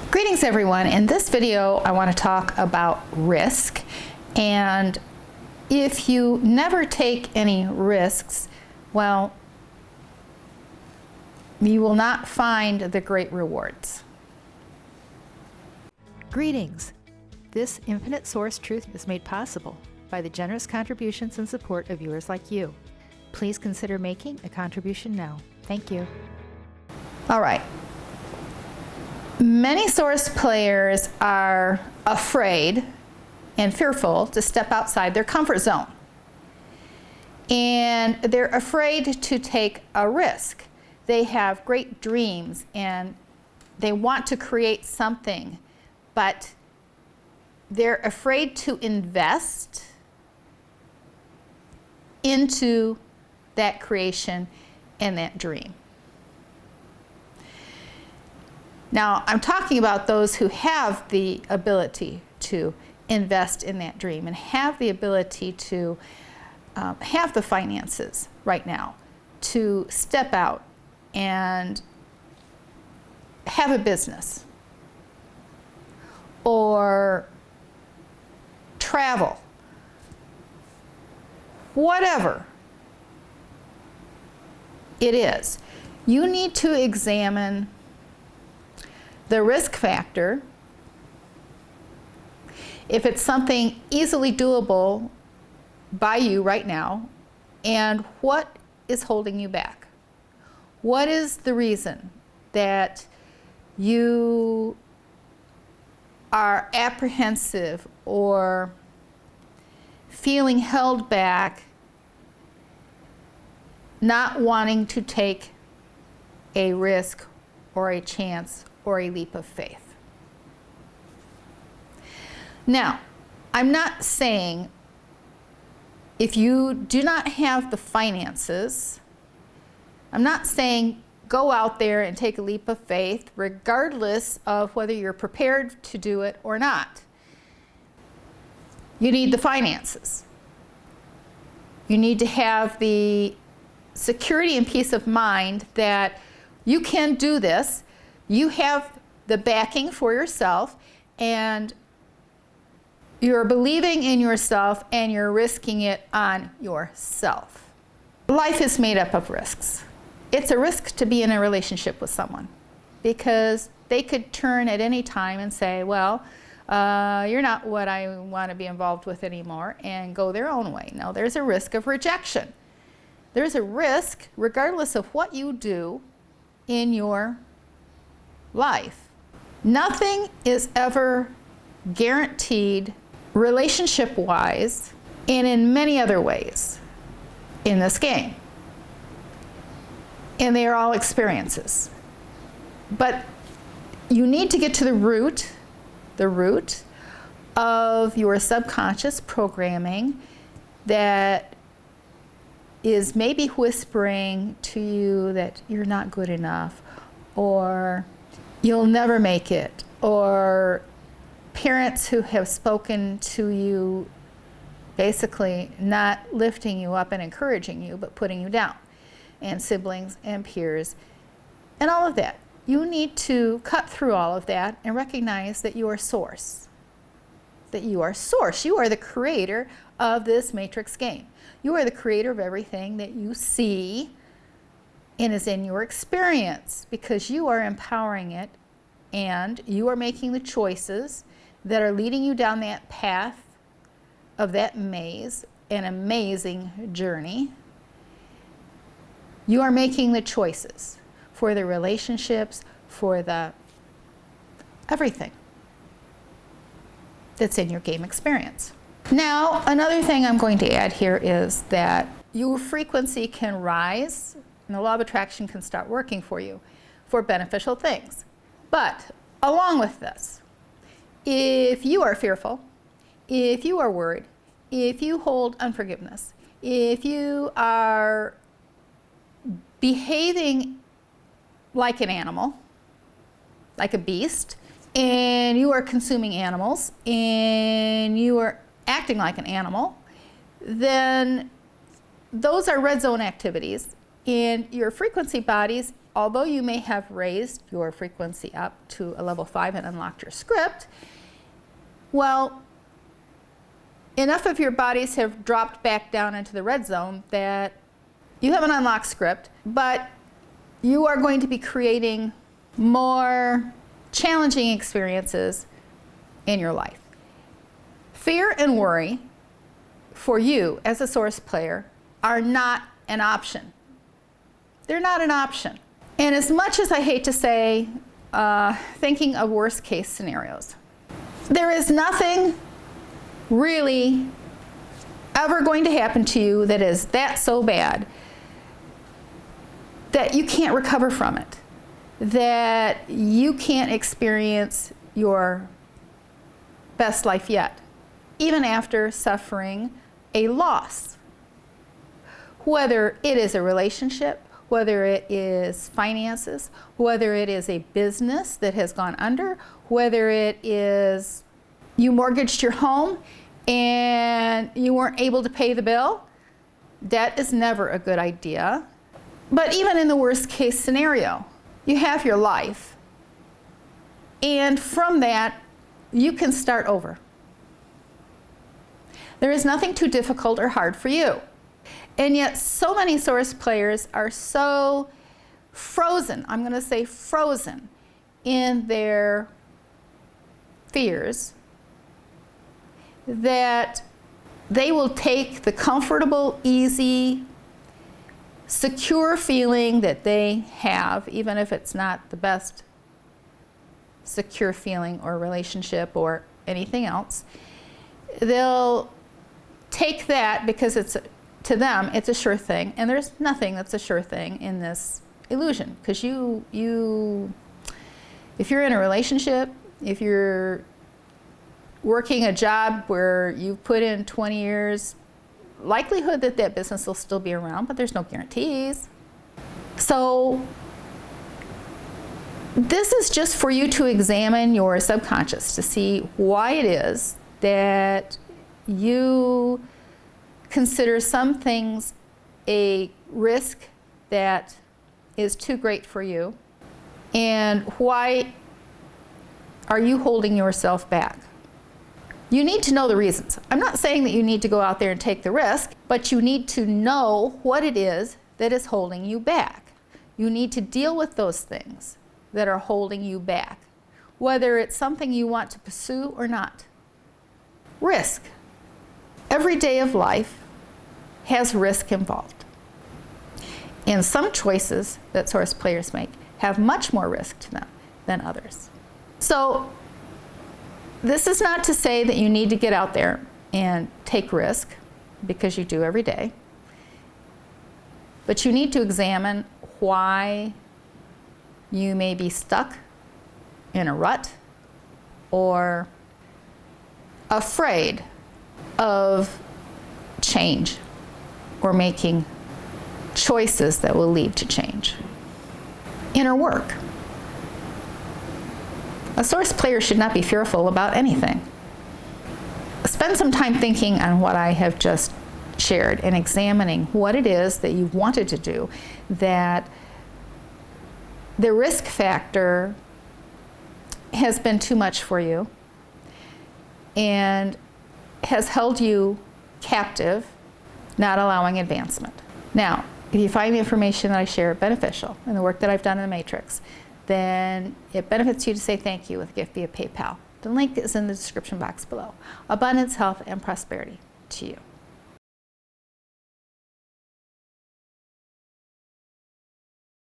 Greetings everyone. In this video I want to talk about risk, and if you never take any risks, well, you will not find the great rewards. Greetings. This infinite source truth is made possible by the generous contributions and support of viewers like you. Please consider making a contribution now. Thank you. All right. Many source players are afraid and fearful to step outside their comfort zone. And they're afraid to take a risk. They have great dreams and they want to create something, but they're afraid to invest into that creation and that dream. Now, I'm talking about those who have the ability to invest in that dream and have the ability to have the finances right now to step out and have a business or travel, whatever it is. You need to examine the risk factor, if it's something easily doable by you right now, and what is holding you back. What is the reason that you are apprehensive or feeling held back, not wanting to take a risk or a chance or a leap of faith? Now, I'm not saying if you do not have the finances, I'm not saying go out there and take a leap of faith regardless of whether you're prepared to do it or not. You need the finances. You need to have the security and peace of mind that you can do this. You have the backing for yourself, and you're believing in yourself, and you're risking it on yourself. Life is made up of risks. It's a risk to be in a relationship with someone because they could turn at any time and say, well, you're not what I want to be involved with anymore, and go their own way. Now, there's a risk of rejection. There's a risk, regardless of what you do in your life. Nothing is ever guaranteed relationship-wise and in many other ways in this game. And they are all experiences. But you need to get to the root of your subconscious programming that is maybe whispering to you that you're not good enough, or you'll never make it, or parents who have spoken to you basically not lifting you up and encouraging you, but putting you down, and siblings and peers and all of that. You need to cut through all of that and recognize that you are source. That you are source. You are the creator of this matrix game. You are the creator of everything that you see and is in your experience, because you are empowering it and you are making the choices that are leading you down that path of that maze, an amazing journey. You are making the choices for the relationships, for the everything that's in your game experience. Now, another thing I'm going to add here is that your frequency can rise and the law of attraction can start working for you for beneficial things. But along with this, if you are fearful, if you are worried, if you hold unforgiveness, if you are behaving like an animal, like a beast, and you are consuming animals, and you are acting like an animal, then those are red zone activities, and your frequency bodies although you may have raised your frequency up to a level 5 and unlocked your script, well, enough of your bodies have dropped back down into the red zone that you have an unlocked script, but you are going to be creating more challenging experiences in your life. Fear and worry for you as a source player are not an option. They're not an option. And as much as I hate to say, thinking of worst case scenarios, there is nothing really ever going to happen to you that is that so bad that you can't recover from it, that you can't experience your best life yet, even after suffering a loss. Whether it is a relationship, whether it is finances, whether it is a business that has gone under, whether it is you mortgaged your home and you weren't able to pay the bill. Debt is never a good idea. But even in the worst case scenario, you have your life. And from that, you can start over. There is nothing too difficult or hard for you. And yet so many source players are so frozen, I'm going to say frozen, in their fears that they will take the comfortable, easy, secure feeling that they have, even if it's not the best secure feeling or relationship or anything else. They'll take that because it's, to them, it's a sure thing, and there's nothing that's a sure thing in this illusion. Because if you're in a relationship, if you're working a job where you've put in 20 years, likelihood that that business will still be around, but there's no guarantees. So this is just for you to examine your subconscious to see why it is that you consider some things a risk that is too great for you, and why are you holding yourself back. You need to know the reasons. I'm not saying that you need to go out there and take the risk, but you need to know what it is that is holding you back. You need to deal with those things that are holding you back, whether it's something you want to pursue or not. Risk. Every day of life has risk involved. And some choices that source players make have much more risk to them than others. So this is not to say that you need to get out there and take risk, because you do every day. But you need to examine why you may be stuck in a rut or afraid of change or making choices that will lead to change. Inner work. A source player should not be fearful about anything. Spend some time thinking on what I have just shared and examining what it is that you wanted to do, that the risk factor has been too much for you and has held you captive, not allowing advancement. Now, if you find the information that I share beneficial and the work that I've done in the Matrix, then it benefits you to say thank you with a gift via PayPal. The link is in the description box below. Abundance, health, and prosperity to you.